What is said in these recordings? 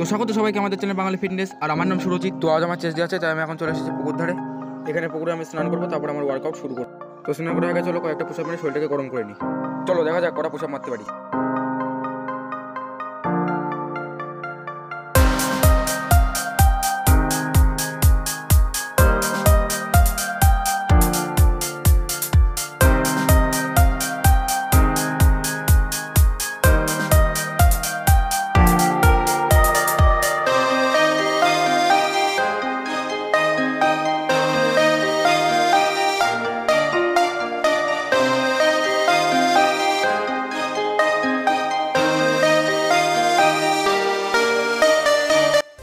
স্বাগত সবাইকে আমাদের চ্যানেল বাঙালি ফিটনেস। আর আমার নাম সুরজিৎ। তো আজ আমার চেস্ট ডে আছে, তাই আমি এখন চলে এসেছি পুকুর ধারে। এখানে পুকুরে আমি স্নান করবো, তারপর আমার ওয়ার্কআউট শুরু করবো। তো স্নান করে আগে চলো কয়েকটা পুশ আপ মেরে শরীরটাকে গরম করে নিই। চলো দেখা যাক কটা পুশ আপ মারতে পারি।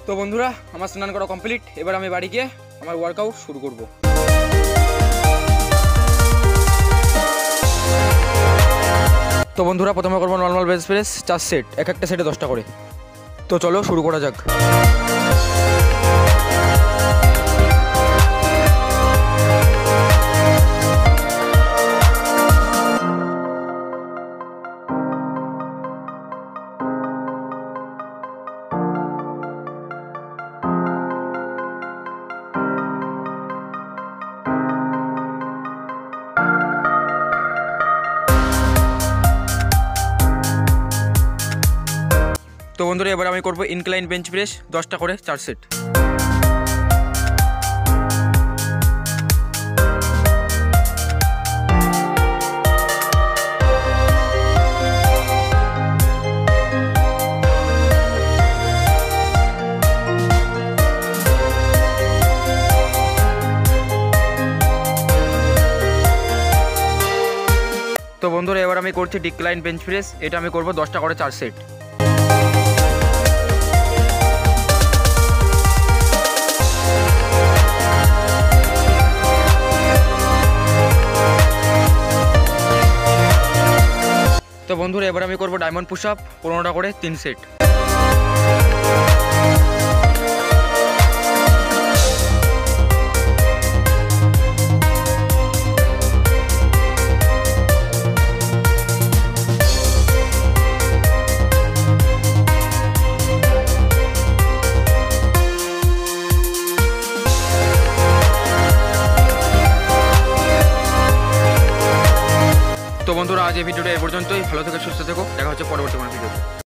তো বন্ধুরা, আমার স্নান করা কমপ্লিট। এবার আমি বাড়ি গিয়ে আমার ওয়ার্কআউট শুরু করব। তো বন্ধুরা, প্রথমে করবো নর্মাল বেঞ্চ প্রেস 4 সেট, এক একটা সেটে 10টা করে। তো চলো শুরু করা যাক। তো বন্ধুরা, এবার আমি করবো ইনক্লাইন বেঞ্চ প্রেস 10টা করে 4 সেট। তো বন্ধুরা, এবার আমি করছি ডিক্লাইন বেঞ্চ প্রেস। এটা আমি করবো 10টা করে 4 সেট। তো বন্ধুরা, এবার আমি করবো ডায়মন্ড পুশ আপ 15টা করে 3 সেট। তো বন্ধুরা, আজ এই ভিডিওটা এ পর্যন্তই। ভালো থেকে সুস্থ থেকো, দেখা হচ্ছে পরবর্তী কোনো ভিডিওতে।